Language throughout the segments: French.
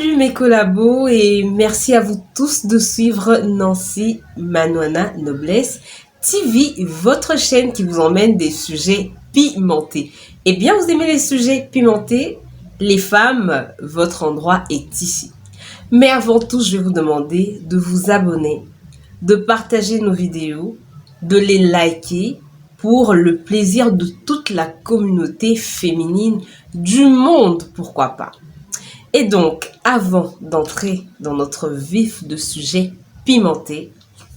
Salut mes collabos et merci à vous tous de suivre Nancy Manoana Noblesse TV, votre chaîne qui vous emmène des sujets pimentés. Eh bien, vous aimez les sujets pimentés? Les femmes, votre endroit est ici. Mais avant tout, je vais vous demander de vous abonner, de partager nos vidéos, de les liker pour le plaisir de toute la communauté féminine du monde, pourquoi pas. Et donc, avant d'entrer dans notre vif de sujet pimenté,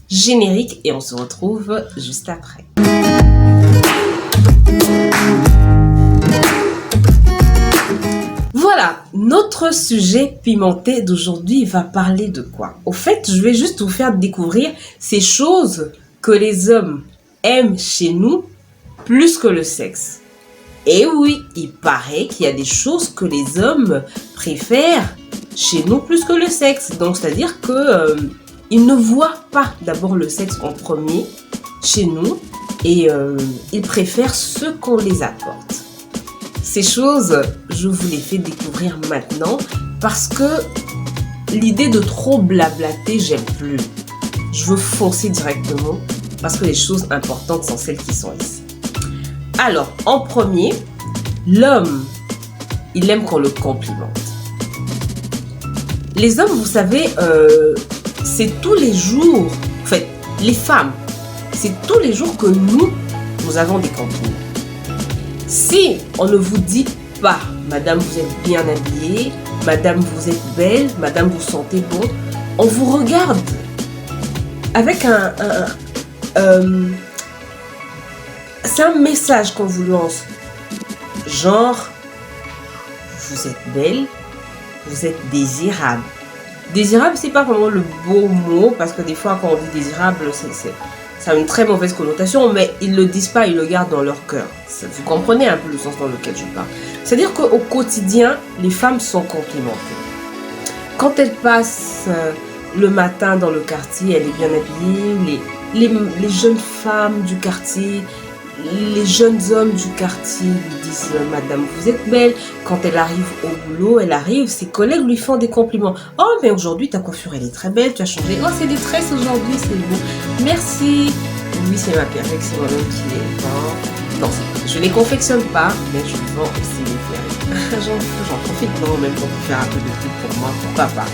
générique et on se retrouve juste après. Voilà, notre sujet pimenté d'aujourd'hui va parler de quoi? Au fait, je vais juste vous faire découvrir ces choses que les hommes aiment chez nous plus que le sexe. Et oui, il paraît qu'il y a des choses que les hommes préfèrent chez nous plus que le sexe. Donc, c'est-à-dire que ils ne voient pas d'abord le sexe en premier chez nous et ils préfèrent ce qu'on les apporte. Ces choses, je vous les fais découvrir maintenant parce que l'idée de trop blablater, j'aime plus. Je veux foncer directement parce que les choses importantes sont celles qui sont ici. Alors, en premier, l'homme, il aime qu'on le complimente. Les hommes, vous savez, c'est tous les jours, en fait, les femmes, c'est tous les jours que nous avons des compliments. Si on ne vous dit pas, madame, vous êtes bien habillée, madame, vous êtes belle, madame, vous sentez bon, on vous regarde avec c'est un message qu'on vous lance. Genre, vous êtes belle, vous êtes désirable. Désirable, c'est pas vraiment le beau mot, parce que des fois, quand on dit désirable, ça a une très mauvaise connotation, mais ils le disent pas, ils le gardent dans leur cœur. Vous comprenez un peu le sens dans lequel je parle. C'est-à-dire qu'au quotidien, les femmes sont complimentées. Quand elles passent le matin dans le quartier, elle est bien habillée, les jeunes femmes du quartier, les jeunes hommes du quartier lui disent « Madame, vous êtes belle ». Quand elle arrive au boulot, ses collègues lui font des compliments. « Oh, mais aujourd'hui, ta coiffure, elle est très belle, tu as changé. Oh, c'est des tresses aujourd'hui, c'est beau. Merci. » Oui, c'est ma perruque, c'est moi-même qui les vend. Non, je les confectionne pas, mais je vends aussi les perruques. J'en profite en même temps pour faire un peu de pub pour moi, pourquoi pas.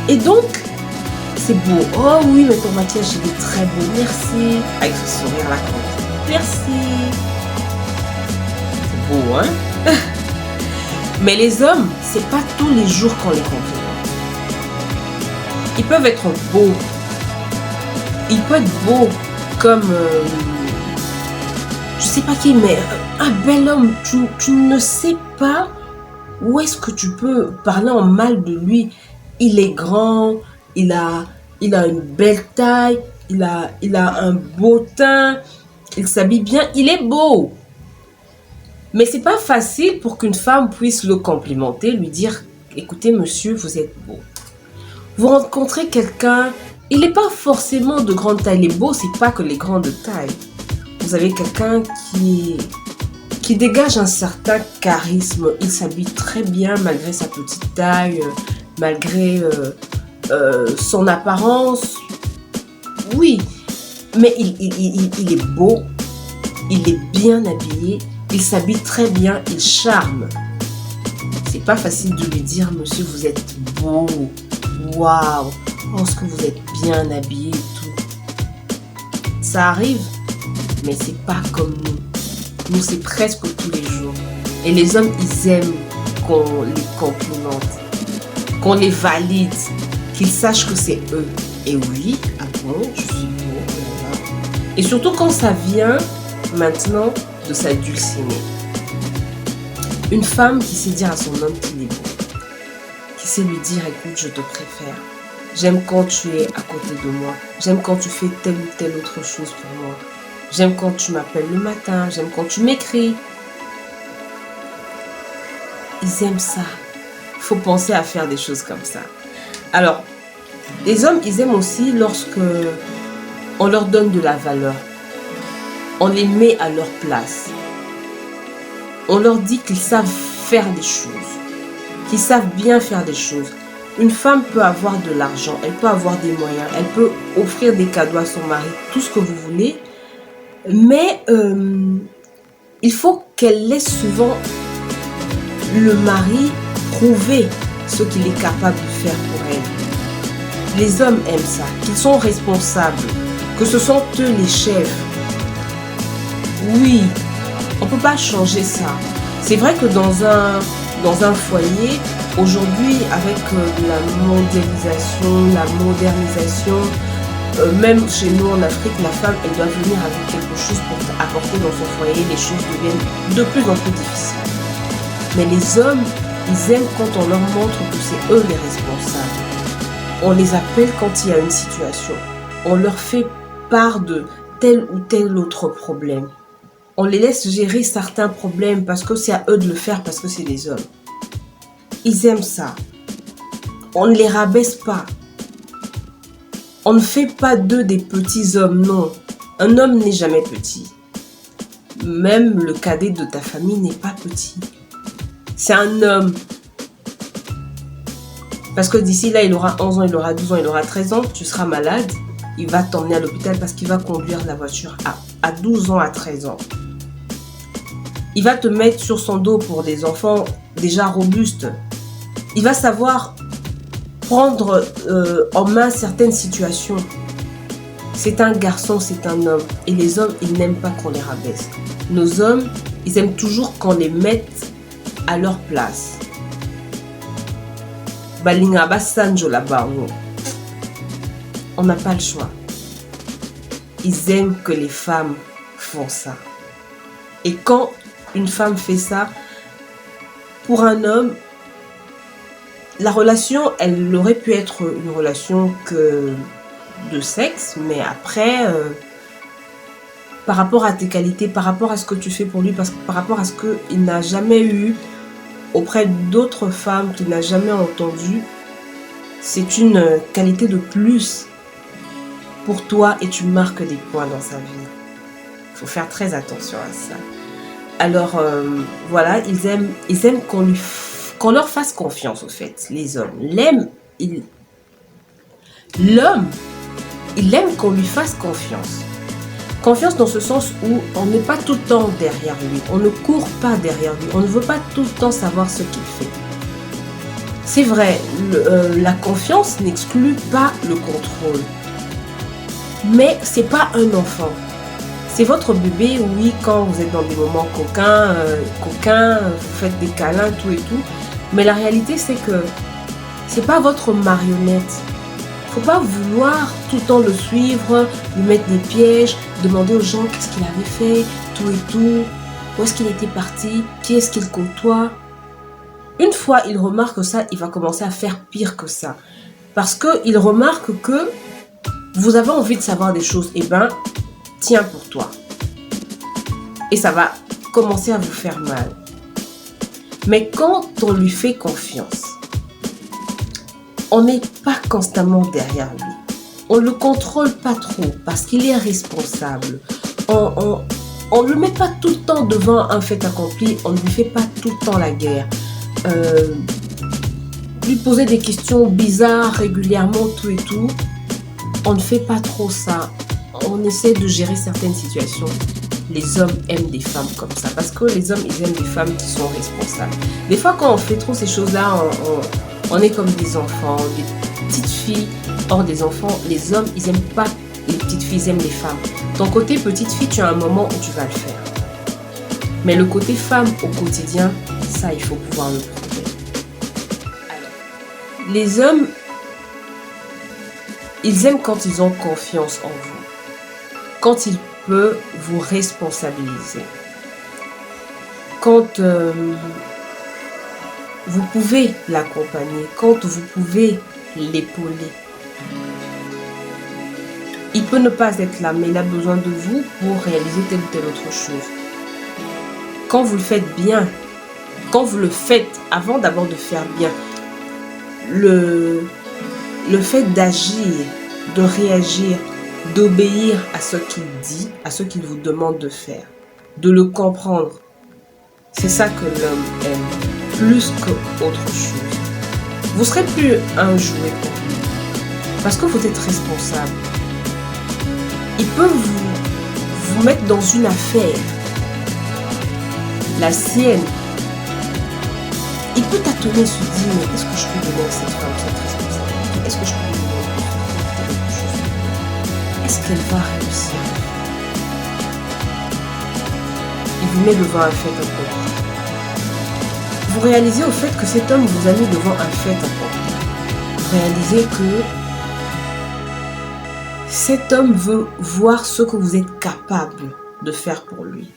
Et donc, c'est beau. « Oh oui, mais ton maquillage, il est très beau. Merci. » Avec ce sourire là, merci. C'est beau, hein? Mais les hommes, c'est pas tous les jours qu'on les complimente. Ils peuvent être beaux. Ils peuvent être beaux comme... je sais pas qui, mais un bel homme, tu ne sais pas où est-ce que tu peux parler en mal de lui. Il est grand, il a une belle taille, il a un beau teint. Il s'habille bien, il est beau. Mais c'est pas facile pour qu'une femme puisse le complimenter, lui dire « Écoutez, monsieur, vous êtes beau. » Vous rencontrez quelqu'un, il n'est pas forcément de grande taille. Les beaux, c'est pas que les grandes tailles. Vous avez quelqu'un qui dégage un certain charisme. Il s'habille très bien malgré sa petite taille, malgré son apparence. Oui. Mais il est beau, il est bien habillé, il s'habille très bien, il charme. C'est pas facile de lui dire, monsieur, vous êtes beau, waouh, oh, ce que vous êtes bien habillé et tout. Ça arrive, mais c'est pas comme nous. Nous, c'est presque tous les jours. Et les hommes, ils aiment qu'on les complimente, qu'on les valide, qu'ils sachent que c'est eux. Et oui, ah bon, je suis beau. Et surtout quand ça vient maintenant de s'adulciner. Une femme qui sait dire à son homme qu'il est beau. Qui sait lui dire, écoute, je te préfère. J'aime quand tu es à côté de moi. J'aime quand tu fais telle ou telle autre chose pour moi. J'aime quand tu m'appelles le matin. J'aime quand tu m'écris. Ils aiment ça. Il faut penser à faire des choses comme ça. Alors, les hommes, ils aiment aussi lorsque on leur donne de la valeur. On les met à leur place. On leur dit qu'ils savent faire des choses, qui savent bien faire des choses. Une femme peut avoir de l'argent, elle peut avoir des moyens, elle peut offrir des cadeaux à son mari, tout ce que vous voulez, mais il faut qu'elle laisse souvent le mari prouver ce qu'il est capable de faire pour elle. Les hommes aiment ça, qu'ils sont responsables, que ce sont eux les chefs. Oui, on ne peut pas changer ça. C'est vrai que dans un foyer, aujourd'hui, avec la mondialisation, la modernisation, même chez nous en Afrique, la femme, elle doit venir avec quelque chose pour apporter dans son foyer. Les choses deviennent de plus en plus difficiles. Mais les hommes, ils aiment quand on leur montre que c'est eux les responsables. On les appelle quand il y a une situation. On leur fait part de tel ou tel autre problème. On les laisse gérer certains problèmes parce que c'est à eux de le faire, parce que c'est des hommes. Ils aiment ça. On ne les rabaisse pas. On ne fait pas d'eux des petits hommes, non. Un homme n'est jamais petit. Même le cadet de ta famille n'est pas petit. C'est un homme. Parce que d'ici là, il aura 11 ans, il aura 12 ans, il aura 13 ans, tu seras malade, il va t'emmener à l'hôpital parce qu'il va conduire la voiture à 12 ans, à 13 ans. Il va te mettre sur son dos pour des enfants déjà robustes. Il va savoir prendre en main certaines situations. C'est un garçon, c'est un homme. Et les hommes, ils n'aiment pas qu'on les rabaisse. Nos hommes, ils aiment toujours qu'on les mette à leur place. On n'a pas le choix. Ils aiment que les femmes font ça. Et quand une femme fait ça, pour un homme, la relation, elle aurait pu être une relation que de sexe, mais après, par rapport à tes qualités, par rapport à ce que tu fais pour lui, par rapport à ce qu'il n'a jamais eu auprès d'autres femmes, qu'il n'a jamais entendu, c'est une qualité de plus pour toi et tu marques des points dans sa vie. Il faut faire très attention à ça. Alors, voilà, ils aiment qu'on leur fasse confiance, au fait, les hommes. L'homme, il aime qu'on lui fasse confiance. Confiance dans ce sens où on n'est pas tout le temps derrière lui. On ne court pas derrière lui. On ne veut pas tout le temps savoir ce qu'il fait. C'est vrai, la confiance n'exclut pas le contrôle. Mais c'est pas un enfant. C'est votre bébé, oui, quand vous êtes dans des moments coquins, vous faites des câlins, tout et tout. Mais la réalité, c'est que c'est pas votre marionnette. Faut pas vouloir tout le temps le suivre, lui mettre des pièges, demander aux gens qu'est-ce qu'il avait fait, tout et tout, où est-ce qu'il était parti, qui est-ce qu'il côtoie. Une fois il remarque ça, il va commencer à faire pire que ça. Parce qu'il remarque que vous avez envie de savoir des choses, et ben, tiens pour toi. Et ça va commencer à vous faire mal. Mais quand on lui fait confiance, on n'est pas constamment derrière lui. On ne le contrôle pas trop parce qu'il est responsable. On ne le met pas tout le temps devant un fait accompli. On ne lui fait pas tout le temps la guerre. Lui poser des questions bizarres régulièrement, tout et tout. On ne fait pas trop ça. On essaie de gérer certaines situations. Les hommes aiment des femmes comme ça. Parce que les hommes, ils aiment des femmes qui sont responsables. Des fois, quand on fait trop ces choses-là, on est comme des enfants, des petites filles. Or, des enfants, les hommes, ils n'aiment pas les petites filles, ils aiment les femmes. Ton côté petite fille, tu as un moment où tu vas le faire. Mais le côté femme au quotidien, ça, il faut pouvoir le prouver. Alors, les hommes, ils aiment quand ils ont confiance en vous. Quand ils peuvent vous responsabiliser. Quand vous pouvez l'accompagner, quand vous pouvez l'épauler. Il peut ne pas être là, mais il a besoin de vous pour réaliser telle ou telle autre chose. Quand vous le faites bien, quand vous le faites avant d'abord de faire bien, le fait d'agir, de réagir, d'obéir à ce qu'il dit, à ce qu'il vous demande de faire, de le comprendre, c'est ça que l'homme aime. plus qu'autre chose. Vous ne serez plus un jouet pour lui. Parce que vous êtes responsable. Il peut vous mettre dans une affaire. La sienne. Il peut tâtonner, se dire, mais est-ce que je peux donner à cette femme cette responsabilité? Est-ce que je peux lui donner quelque chose? Est-ce qu'elle va réussir? Il vous met devant un fait accompli. Vous réalisez au fait que cet homme vous a mis devant un fait accompli. Vous réalisez que cet homme veut voir ce que vous êtes capable de faire pour lui.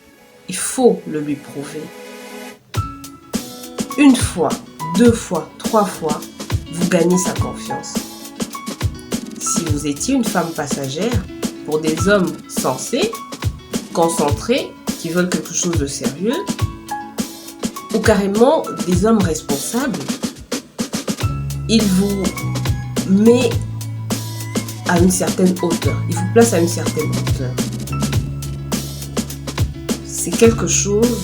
Il faut le lui prouver. Une fois, 2 fois, 3 fois, vous gagnez sa confiance. Si vous étiez une femme passagère, pour des hommes sensés, concentrés, qui veulent quelque chose de sérieux, ou carrément des hommes responsables, il vous met à une certaine hauteur. Il vous place à une certaine hauteur. C'est quelque chose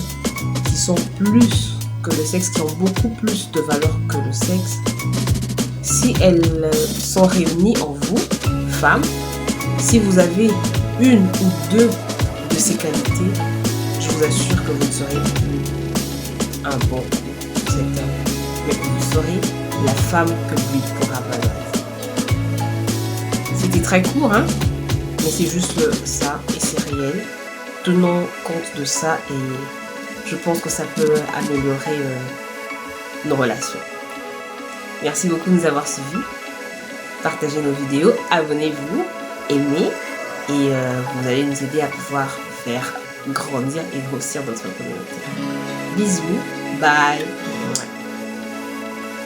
qui sont plus que le sexe, qui ont beaucoup plus de valeur que le sexe. Si elles sont réunies en vous, femmes, si vous avez une ou 2 de ces qualités, je vous assure que vous ne serez plus un bon pour cet homme, mais vous serez la femme que lui pourra valoriser. C'était très court, hein? Mais c'est juste ça et c'est réel. Tenons compte de ça et je pense que ça peut améliorer nos relations. Merci beaucoup de nous avoir suivis. Partagez nos vidéos, abonnez-vous, aimez et vous allez nous aider à pouvoir faire grandir et grossir notre communauté. Bisous, bye!